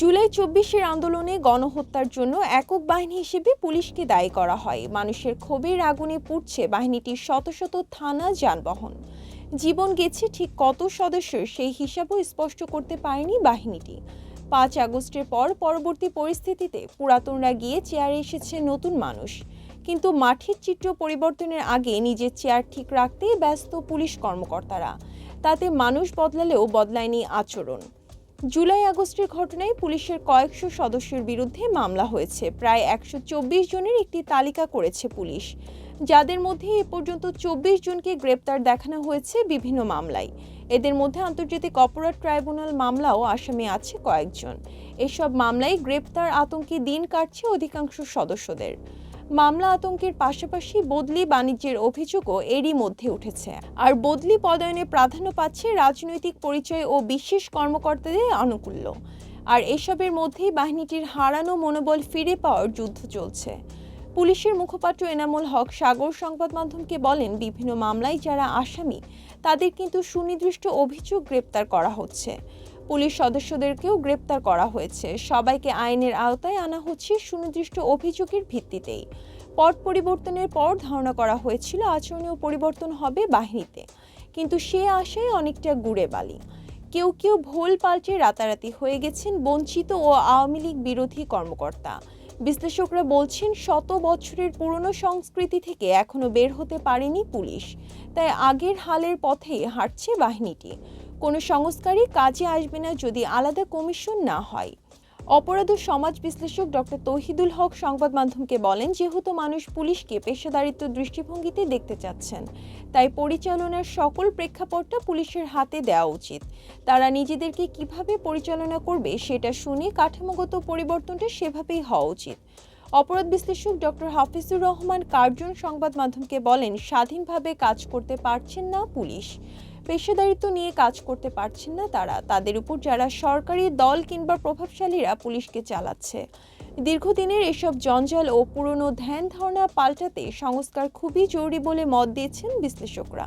জুলাই ২৪-এর আন্দোলনে গণহত্যার জন্য একক বাহিনী হিসেবে পুলিশকে দায়ী করা হয়। মানুষের ক্ষোভের আগুনে পুড়ছে বাহিনীটির শত শত থানা, যানবাহন। জীবন গেছে ঠিক কত সদস্যের সেই হিসাবও স্পষ্ট করতে পারেনি বাহিনীটি। ৫ আগস্টের পর পরবর্তী পরিস্থিতিতে পুরাতনরা গিয়ে চেয়ারে এসেছে নতুন মানুষ, কিন্তু মাঠের চিত্র পরিবর্তনের আগে নিজের চেয়ার ঠিক রাখতেই ব্যস্ত পুলিশ কর্মকর্তারা। তাতে মানুষ বদলালেও বদলায়নি আচরণ। জুলাই আগস্টের ঘটনায় পুলিশের কয়েকশো সদস্যের বিরুদ্ধে মামলা হয়েছে। প্রায় ১২৪ জনের একটি তালিকা করেছে পুলিশ, যাদের মধ্যে এ পর্যন্ত ২৪ জনকে গ্রেপ্তার দেখানো হয়েছে বিভিন্ন মামলায়। এদের মধ্যে আন্তর্জাতিক অপরাধ ট্রাইব্যুনাল মামলাও আসামি আছে কয়েকজন। এসব মামলায় গ্রেপ্তার আতঙ্কে দিন কাটছে অধিকাংশ সদস্যদের। মামলা আতঙ্কের পাশাপাশি বদলি বাণিজ্যের অভিযোগও এরই মধ্যে উঠেছে। আর বদলি পদায়নে প্রাধান্য পাচ্ছে রাজনৈতিক পরিচয় ও বিশেষ কর্মকর্তাদের আনুকূল্য। আর এসবের মধ্যেই বাহিনীটির হারানো মনোবল ফিরে পাওয়ার যুদ্ধ চলছে। পুলিশের মুখপাত্র এনামুল হক সাগর সংবাদ মাধ্যমকে বলেন, বিভিন্ন মামলায় যারা আসামি তাদের কিন্তু সুনির্দিষ্ট অভিযোগ গ্রেপ্তার করা হচ্ছে। পুলিশ সদস্যদেরকেও গ্রেপ্তার করা হয়েছে। সবাইকে আইনের আওতায় আনা হচ্ছে সুনির্দিষ্ট অভিযোগের ভিত্তিতেই। পট পরিবর্তনের পর ধারণা করা হয়েছিল আচরণীয় পরিবর্তন হবে বাহিনীতে, কিন্তু সে আশায় অনেকটা গুড়ে বালি। কেউ কেউ ভুল পাল্টে রাতারাতি হয়ে গেছেন বঞ্চিত ও আওয়ামী লীগ বিরোধী কর্মকর্তা। বিশ্লেষকরা বলছেন, শত বছরের পুরনো সংস্কৃতি থেকে এখনো বের হতে পারেনি পুলিশ, তাই আগের হালের পথেই হাঁটছে বাহিনীটি। কোনো সংস্কারই কাজে আসবে না যদি আলাদা কমিশন না হয়। অপরাধ ও সমাজ বিশ্লেষক ডক্টর তৌহিদুল হক সংবাদ মাধ্যমকে বলেন, যেহেতু মানুষ পুলিশকে পেশাদারিত্ব দৃষ্টিভঙ্গিতে দেখতে চাচ্ছেন, তাই পরিচালনার সকল প্রেক্ষাপটটা পুলিশের হাতে দেওয়া উচিত। তারা নিজেদেরকে কিভাবে পরিচালনা করবে সেটা শুনে কাঠামোগত পরিবর্তনটা সেভাবেই হওয়া উচিত। অপরাধ বিশ্লেষক ডক্টর হাফিজুর রহমান কার্জন সংবাদ মাধ্যমকে বলেন, স্বাধীনভাবে কাজ করতে পারছেন না পুলিশ, পেশাদারিত্ব নিয়ে কাজ করতে পারছেন না তারা। তাদের উপর যারা সরকারি দল কিংবা প্রভাবশালীরা পুলিশকে চালাচ্ছে। দীর্ঘদিনের এসব জঞ্জাল ও পুরনো ধ্যান ধারণা পাল্টাতে সংস্কার খুবই জরুরি বলে মত দিয়েছেন বিশ্লেষকরা।